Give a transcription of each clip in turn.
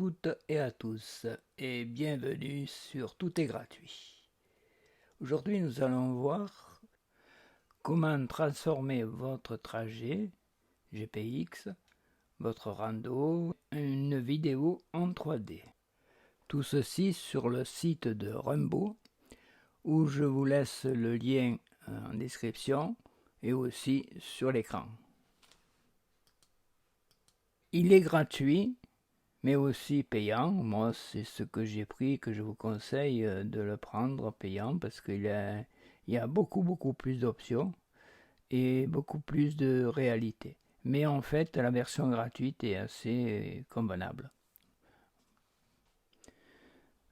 toutes et à tous et bienvenue sur Tout est gratuit. Aujourd'hui nous allons voir comment transformer votre trajet GPX, votre rando, en une vidéo en 3D. Tout ceci sur le site de Rumbo où je vous laisse le lien en description et aussi sur l'écran. Il est gratuit mais aussi payant. Moi c'est ce que j'ai pris, que je vous conseille de le prendre payant parce qu'il y a beaucoup plus d'options et beaucoup plus de réalité. Mais en fait la version gratuite est assez convenable.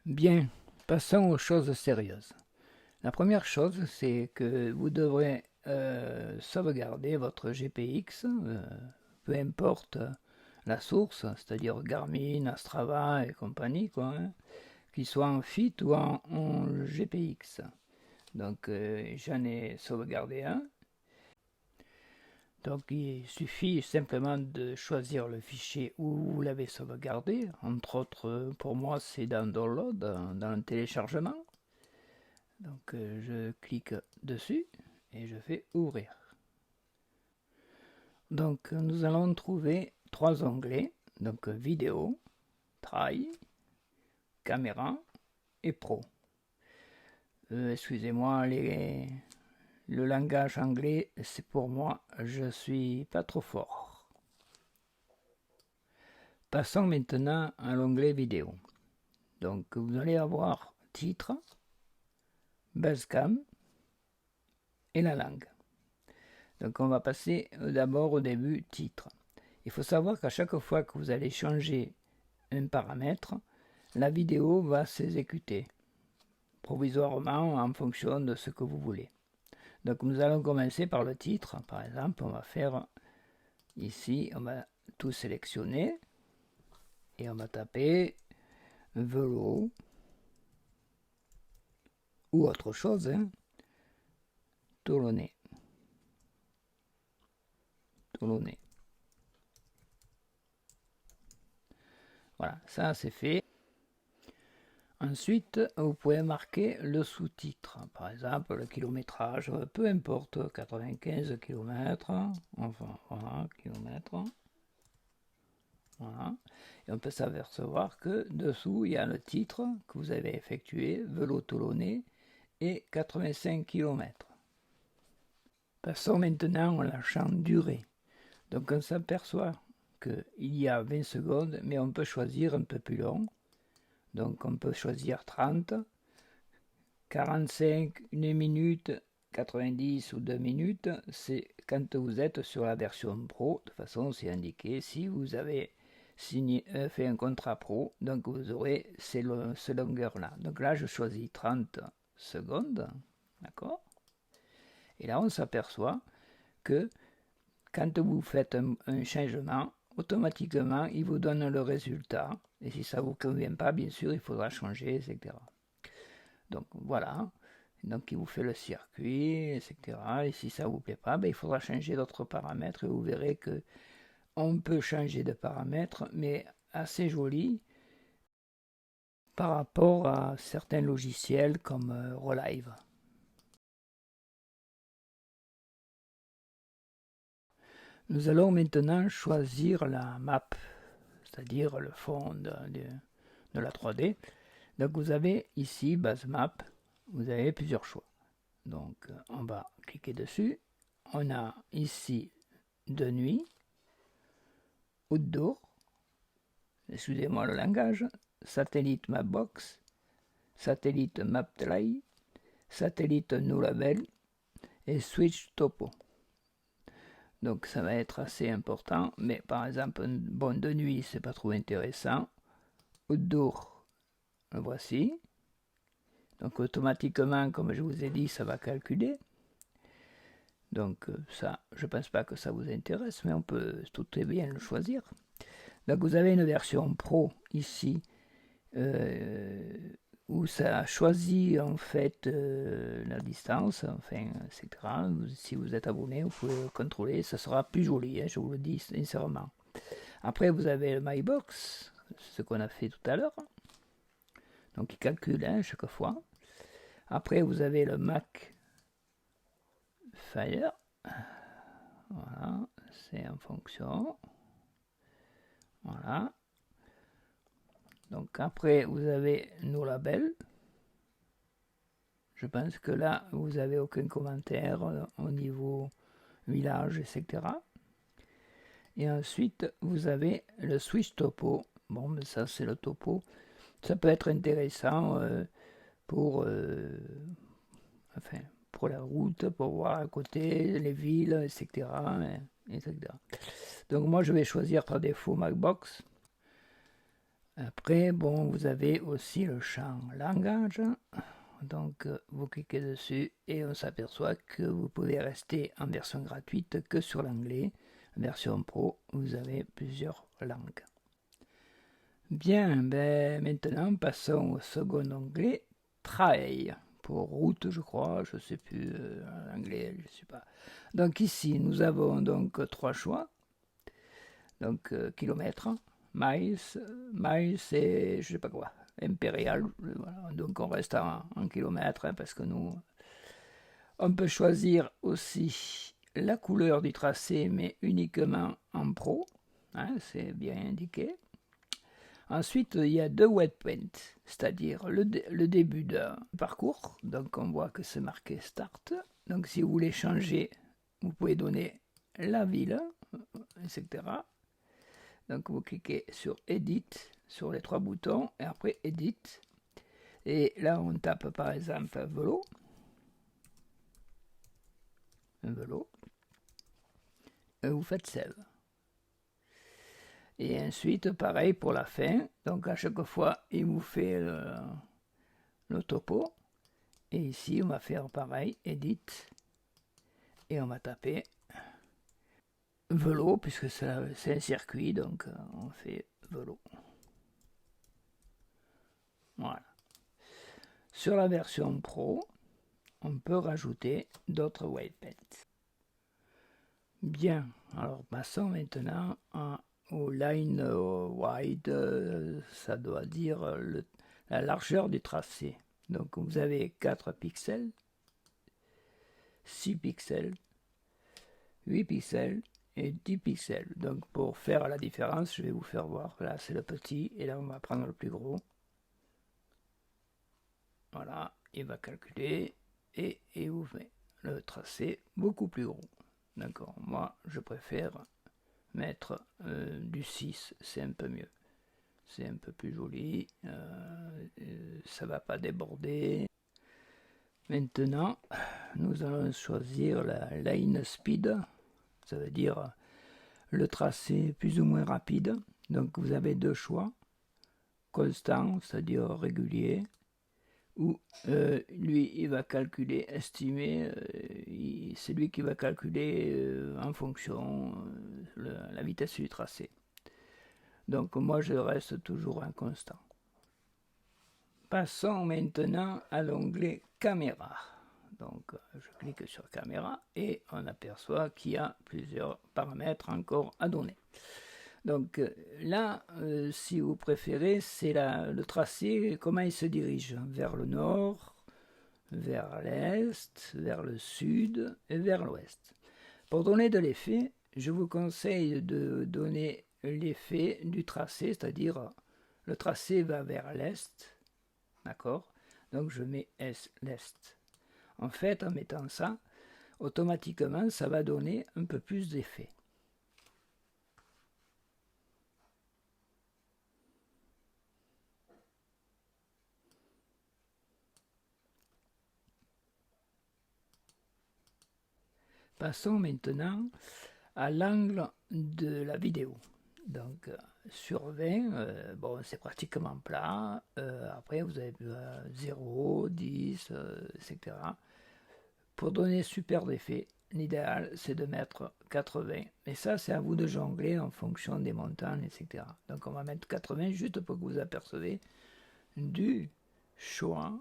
Bien, passons aux choses sérieuses. La première chose, c'est que vous devrez sauvegarder votre GPX, peu importe la source, c'est-à-dire Garmin, Astrava et compagnie, qu'il soit en FIT ou en GPX. Donc j'en ai sauvegardé un. Donc il suffit simplement de choisir le fichier où vous l'avez sauvegardé. Entre autres, pour moi, c'est dans Download, dans le téléchargement. Donc je clique dessus et je fais ouvrir. Donc nous allons trouver trois onglets, donc vidéo, try, caméra et pro. Excusez-moi, le langage anglais, c'est pour moi, je suis pas trop fort. Passons maintenant à l'onglet vidéo. Donc vous allez avoir titre, basecam et la langue. Donc on va passer d'abord au début titre. Il faut savoir qu'à chaque fois que vous allez changer un paramètre, la vidéo va s'exécuter provisoirement en fonction de ce que vous voulez. Donc nous allons commencer par le titre. Par exemple, on va faire ici, on va tout sélectionner et on va taper vélo ou autre chose, Toulonnais. Voilà, ça c'est fait. Ensuite, vous pouvez marquer le sous-titre, par exemple le kilométrage, peu importe, 95 km, enfin voilà, kilomètres. Voilà. Et on peut s'apercevoir que dessous, il y a le titre que vous avez effectué, vélo toulonnais, et 85 km. Passons maintenant à la champ durée. Donc on s'aperçoit qu'il y a 20 secondes, mais on peut choisir un peu plus long. Donc on peut choisir 30, 45, 1 minute, 90 ou 2 minutes. C'est quand vous êtes sur la version pro. De toute façon, c'est indiqué si vous avez fait un contrat pro. Donc vous aurez ces longueurs-là. Donc là, je choisis 30 secondes. D'accord ? Et là, on s'aperçoit que quand vous faites un changement, automatiquement, il vous donne le résultat. Et si ça ne vous convient pas, bien sûr, il faudra changer, etc. Donc voilà. Donc il vous fait le circuit, etc. Et si ça ne vous plaît pas, il faudra changer d'autres paramètres. Et vous verrez que on peut changer de paramètres, mais assez joli par rapport à certains logiciels comme Relive. Nous allons maintenant choisir la map, c'est-à-dire le fond de la 3D. Donc vous avez ici base map, vous avez plusieurs choix. Donc on va cliquer dessus. On a ici de nuit, outdoor, excusez-moi le langage, satellite mapbox, satellite maptry, satellite no label et switch topo. Donc ça va être assez important, mais par exemple, bon, de nuit, c'est pas trop intéressant. Outdoor, le voici. Donc automatiquement, comme je vous ai dit, ça va calculer. Donc ça, je pense pas que ça vous intéresse, mais on peut tout très bien le choisir. Donc vous avez une version pro ici, où ça choisit en fait la distance, enfin, etc. Si vous êtes abonné, vous pouvez le contrôler, ça sera plus joli, je vous le dis sincèrement. Après, vous avez le My Box, ce qu'on a fait tout à l'heure. Donc il calcule chaque fois. Après vous avez le Mac Fire. Voilà, c'est en fonction. Voilà. Donc après vous avez nos labels. Je pense que là vous n'avez aucun commentaire au niveau village, etc. Et ensuite vous avez le switch topo. Bon, mais ça c'est le topo. Ça peut être intéressant pour enfin pour la route, pour voir à côté les villes, etc. etc. Donc moi je vais choisir par défaut Macbox. Après, bon, vous avez aussi le champ langage. Donc vous cliquez dessus et on s'aperçoit que vous pouvez rester en version gratuite que sur l'anglais. Version pro, vous avez plusieurs langues. Bien, ben maintenant passons au second onglet, travail. Pour route, je crois, je ne sais plus, anglais, je ne sais pas. Donc ici, nous avons donc trois choix. Donc kilomètres, miles, miles et je ne sais pas quoi, impérial. Voilà. Donc on reste en kilomètres hein, parce que nous, on peut choisir aussi la couleur du tracé, mais uniquement en pro. Hein, c'est bien indiqué. Ensuite, il y a deux waypoints, c'est-à-dire le début d'un parcours. Donc, on voit que c'est marqué Start. Donc, si vous voulez changer, vous pouvez donner la ville, etc. Donc, vous cliquez sur Edit, sur les trois boutons, et après Edit. Et là, on tape par exemple vélo. Un vélo. Et vous faites Save. Et ensuite, pareil pour la fin. Donc à chaque fois, il vous fait le topo. Et ici, on va faire pareil, Edit. Et on va taper vélo, puisque c'est un circuit, donc on fait vélo. Voilà. Sur la version Pro, on peut rajouter d'autres waypoints. Bien, alors passons maintenant au line wide, ça doit dire la largeur du tracé. Donc vous avez 4 pixels, 6 pixels, 8 pixels et 10 pixels. Donc pour faire la différence, je vais vous faire voir. Là c'est le petit et là on va prendre le plus gros. Voilà, il va calculer et il vous fait le tracé beaucoup plus gros. D'accord, moi je préfère mettre du 6, c'est un peu mieux. C'est un peu plus joli, ça va pas déborder. Maintenant, nous allons choisir la line speed, ça veut dire le tracé plus ou moins rapide. Donc vous avez deux choix, constant, c'est-à-dire régulier, ou lui il va calculer, estimer, c'est lui qui va calculer en fonction la vitesse du tracé. Donc moi je reste toujours un constant. Passons maintenant à l'onglet caméra. Donc je clique sur caméra et on aperçoit qu'il y a plusieurs paramètres encore à donner. Donc là, si vous préférez, c'est le tracé, comment il se dirige, vers le nord, vers l'est, vers le sud et vers l'ouest. Pour donner de l'effet, je vous conseille de donner l'effet du tracé, c'est-à-dire le tracé va vers l'est, d'accord? Donc je mets l'est. En fait, en mettant ça, automatiquement, ça va donner un peu plus d'effet. Passons maintenant à l'angle de la vidéo. Donc sur 20, bon, c'est pratiquement plat. Après, vous avez 0, 10, etc. Pour donner super d'effet, l'idéal, c'est de mettre 80. Mais ça, c'est à vous de jongler en fonction des montagnes, etc. Donc on va mettre 80 juste pour que vous apercevez du choix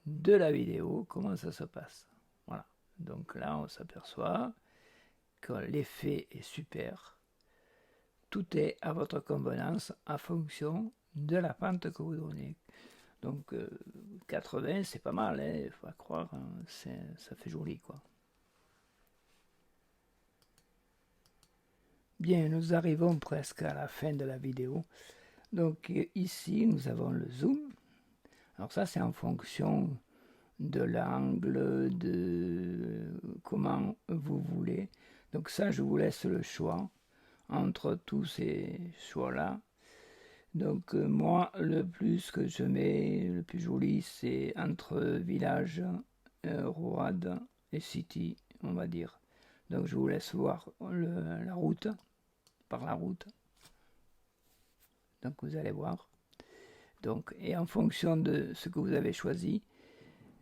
de la vidéo, comment ça se passe. Voilà. Donc là, on s'aperçoit que l'effet est super. tout est à votre convenance en fonction de la pente que vous donnez. Donc 80 c'est pas mal, il hein, faut pas croire, hein, ça fait joli quoi. Bien, nous arrivons presque à la fin de la vidéo. Donc ici nous avons le zoom. Alors ça c'est en fonction de l'angle, de comment vous voulez. Donc ça je vous laisse le choix entre tous ces choix là. Donc moi le plus que je mets, le plus joli c'est entre village, Road et city on va dire. Donc je vous laisse voir la route, par la route. Donc vous allez voir. Donc, et en fonction de ce que vous avez choisi,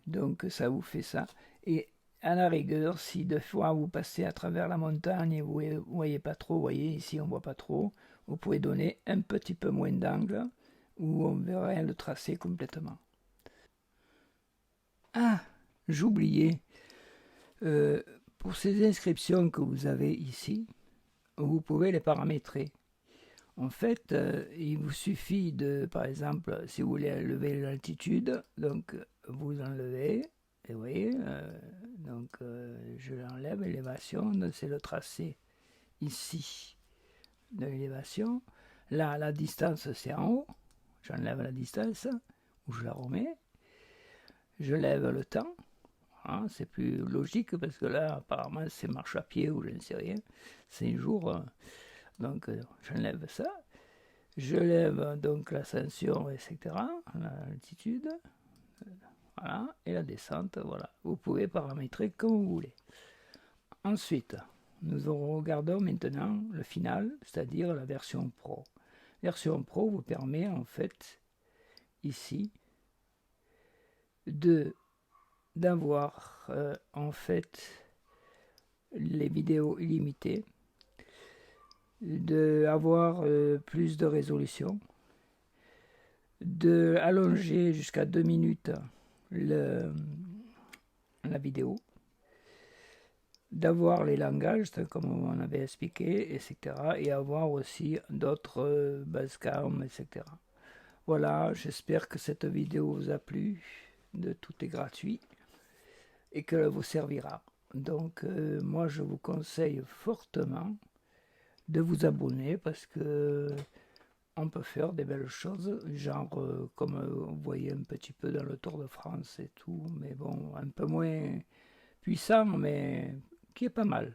donc ça vous fait ça. Et à la rigueur, si deux fois vous passez à travers la montagne et vous ne voyez pas trop, vous voyez ici on ne voit pas trop, vous pouvez donner un petit peu moins d'angle où on verrait le tracé complètement. Ah, j'oubliais, pour ces inscriptions que vous avez ici, vous pouvez les paramétrer. En fait, il vous suffit de, par exemple, si vous voulez lever l'altitude, donc vous enlevez, et vous voyez, donc je l'enlève, l'élévation, c'est le tracé ici de l'élévation. Là, la distance, c'est en haut, j'enlève la distance, ou je la remets, je lève le temps, hein, c'est plus logique parce que là, apparemment, c'est marche à pied ou je ne sais rien, c'est un jour, donc j'enlève ça. Je lève donc l'ascension, etc., l'altitude, voilà, et la descente, voilà. Vous pouvez paramétrer comme vous voulez. Ensuite, nous regardons maintenant le final, c'est-à-dire la version Pro. La version Pro vous permet en fait, ici, d'avoir en fait les vidéos illimitées, d'avoir plus de résolution, de allonger jusqu'à 2 minutes la vidéo, d'avoir les langages comme on avait expliqué, etc. et avoir aussi d'autres basecam, etc. Voilà, j'espère que cette vidéo vous a plu, tout est gratuit et qu'elle vous servira. Donc moi je vous conseille fortement de vous abonner parce que on peut faire des belles choses, genre comme vous voyez un petit peu dans le Tour de France et tout, mais bon, un peu moins puissant, mais qui est pas mal.